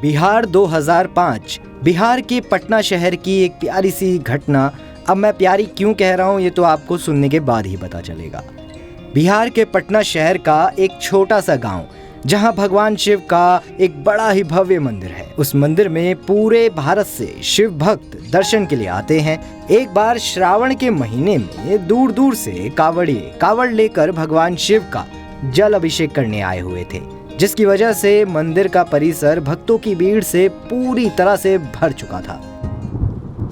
बिहार 2005। बिहार के पटना शहर की एक प्यारी सी घटना। अब मैं प्यारी क्यों कह रहा हूँ ये तो आपको सुनने के बाद ही पता चलेगा। बिहार के पटना शहर का एक छोटा सा गांव जहां भगवान शिव का एक बड़ा ही भव्य मंदिर है। उस मंदिर में पूरे भारत से शिव भक्त दर्शन के लिए आते हैं। एक बार श्रावण के महीने में दूर दूर से कावड़िए कावड़ लेकर भगवान शिव का जल अभिषेक करने आए हुए थे, जिसकी वजह से मंदिर का परिसर भक्तों की भीड़ से पूरी तरह से भर चुका था।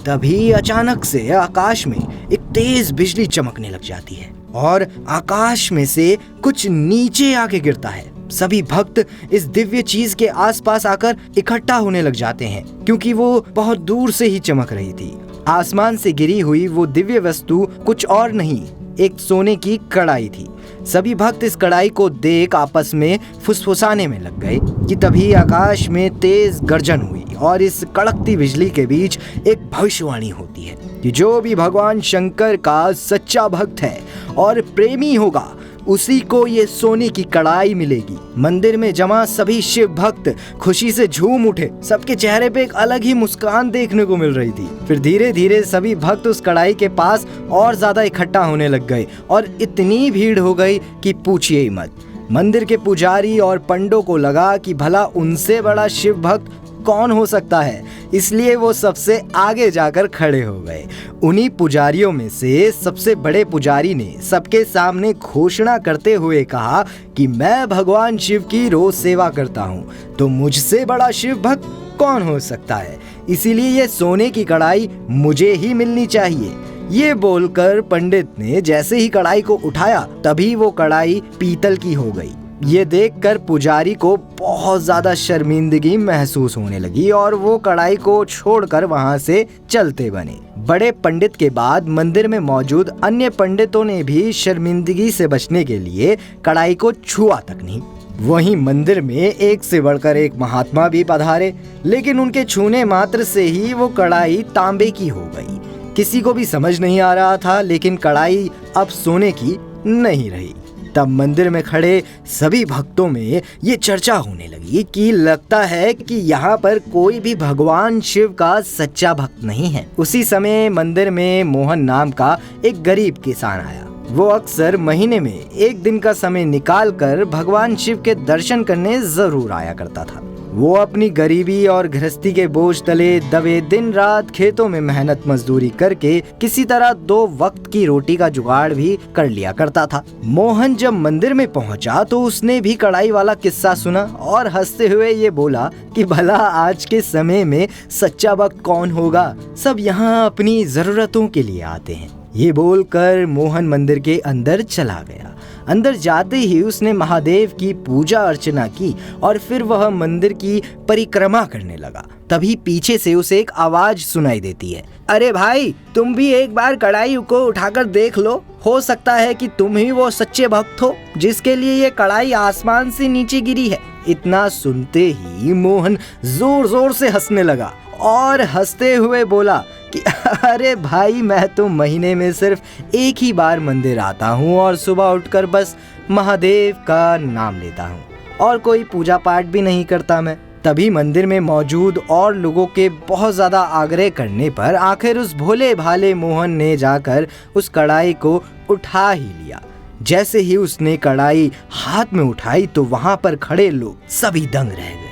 तभी अचानक से आकाश में एक तेज बिजली चमकने लग जाती है और आकाश में से कुछ नीचे आके गिरता है। सभी भक्त इस दिव्य चीज के आसपास आकर इकट्ठा होने लग जाते हैं, क्योंकि वो बहुत दूर से ही चमक रही थी। आसमान से गिरी हुई वो दिव्य वस्तु कुछ और नहीं, एक सोने की कड़ाई थी। सभी भक्त इस कड़ाई को देख आपस में फुसफुसाने में लग गए कि तभी आकाश में तेज गर्जन हुई और इस कड़कती बिजली के बीच एक भविष्यवाणी होती है कि जो भी भगवान शंकर का सच्चा भक्त है और प्रेमी होगा उसी को ये सोने की कड़ाई मिलेगी। मंदिर में जमा सभी शिव भक्त खुशी से झूम उठे। सबके चेहरे पे एक अलग ही मुस्कान देखने को मिल रही थी। फिर धीरे धीरे सभी भक्त उस कड़ाई के पास और ज्यादा इकट्ठा होने लग गए और इतनी भीड़ हो गई कि पूछिए ही मत। मंदिर के पुजारी और पंडों को लगा कि भला उनसे बड़ा शिव भक्त कौन हो सकता है, इसलिए वो सबसे आगे जाकर खड़े हो गए। उन्हीं पुजारियों में से सबसे बड़े पुजारी ने सबके सामने घोषणा करते हुए कहा कि मैं भगवान शिव की रोज सेवा करता हूँ, तो मुझसे बड़ा शिव भक्त कौन हो सकता है, इसीलिए ये सोने की कड़ाई मुझे ही मिलनी चाहिए। ये बोलकर पंडित ने जैसे ही कड़ाई को उठाया तभी वो कड़ाई पीतल की हो गई। ये देखकर पुजारी को बहुत ज्यादा शर्मिंदगी महसूस होने लगी और वो कड़ाई को छोड़कर वहां से चलते बने। बड़े पंडित के बाद मंदिर में मौजूद अन्य पंडितों ने भी शर्मिंदगी से बचने के लिए कड़ाई को छुआ तक नहीं। वहीं मंदिर में एक से बढ़कर एक महात्मा भी पधारे, लेकिन उनके छूने मात्र से ही वो कड़ाई तांबे की हो गई। किसी को भी समझ नहीं आ रहा था, लेकिन कड़ाई अब सोने की नहीं रही। तब मंदिर में खड़े सभी भक्तों में ये चर्चा होने लगी कि लगता है कि यहाँ पर कोई भी भगवान शिव का सच्चा भक्त नहीं है। उसी समय मंदिर में मोहन नाम का एक गरीब किसान आया। वो अक्सर महीने में एक दिन का समय निकालकर भगवान शिव के दर्शन करने जरूर आया करता था। वो अपनी गरीबी और गृहस्थी के बोझ तले दबे दिन रात खेतों में मेहनत मजदूरी करके किसी तरह 2 वक्त की रोटी का जुगाड़ भी कर लिया करता था। मोहन जब मंदिर में पहुंचा तो उसने भी कड़ाई वाला किस्सा सुना और हंसते हुए ये बोला कि भला आज के समय में सच्चा भक्त कौन होगा, सब यहाँ अपनी जरूरतों के लिए आते हैं। ये बोलकर मोहन मंदिर के अंदर चला गया। अंदर जाते ही उसने महादेव की पूजा अर्चना की और फिर वह मंदिर की परिक्रमा करने लगा। तभी पीछे से उसे एक आवाज सुनाई देती है, अरे भाई, तुम भी एक बार कड़ाई को उठाकर देख लो, हो सकता है कि तुम ही वो सच्चे भक्त हो जिसके लिए ये कड़ाई आसमान से नीचे गिरी है। इतना सुनते ही मोहन जोर जोर से हंसने लगा और हंसते हुए बोला कि अरे भाई, मैं तो महीने में सिर्फ एक ही बार मंदिर आता हूँ और सुबह उठकर बस महादेव का नाम लेता हूँ और कोई पूजा पाठ भी नहीं करता मैं। तभी मंदिर में मौजूद और लोगों के बहुत ज्यादा आग्रह करने पर आखिर उस भोले भाले मोहन ने जाकर उस कड़ाई को उठा ही लिया। जैसे ही उसने कड़ाई हाथ में उठाई तो वहां पर खड़े लोग सभी दंग रह गए।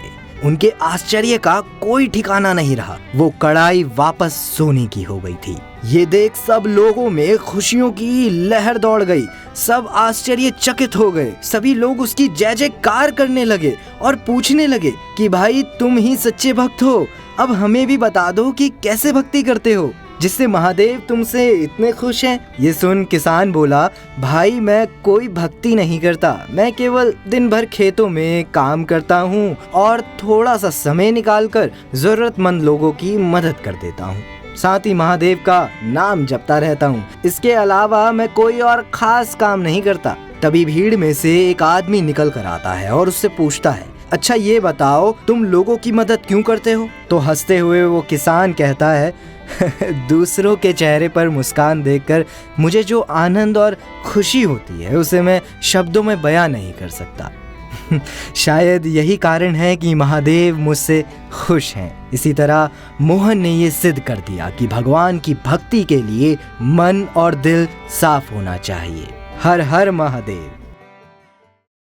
उनके आश्चर्य का कोई ठिकाना नहीं रहा। वो कड़ाई वापस सोने की हो गई थी। ये देख सब लोगों में खुशियों की लहर दौड़ गई। सब आश्चर्यचकित हो गए। सभी लोग उसकी जय जयकार करने लगे और पूछने लगे कि भाई, तुम ही सच्चे भक्त हो, अब हमें भी बता दो कि कैसे भक्ति करते हो जिससे महादेव तुमसे इतने खुश हैं। ये सुन किसान बोला, भाई, मैं कोई भक्ति नहीं करता, मैं केवल दिन भर खेतों में काम करता हूँ और थोड़ा सा समय निकालकर जरूरतमंद लोगों की मदद कर देता हूँ, साथ ही महादेव का नाम जपता रहता हूँ। इसके अलावा मैं कोई और खास काम नहीं करता। तभी भीड़ में से एक आदमी निकल कर आता है और उससे पूछता है, अच्छा ये बताओ, तुम लोगों की मदद क्यों करते हो? तो हंसते हुए वो किसान कहता है, दूसरों के चेहरे पर मुस्कान देखकर मुझे जो आनंद और खुशी होती है उसे मैं शब्दों में बयां नहीं कर सकता। शायद यही कारण है कि महादेव मुझसे खुश हैं। इसी तरह मोहन ने ये सिद्ध कर दिया कि भगवान की भक्ति के लिए मन और दिल साफ होना चाहिए। हर हर महादेव।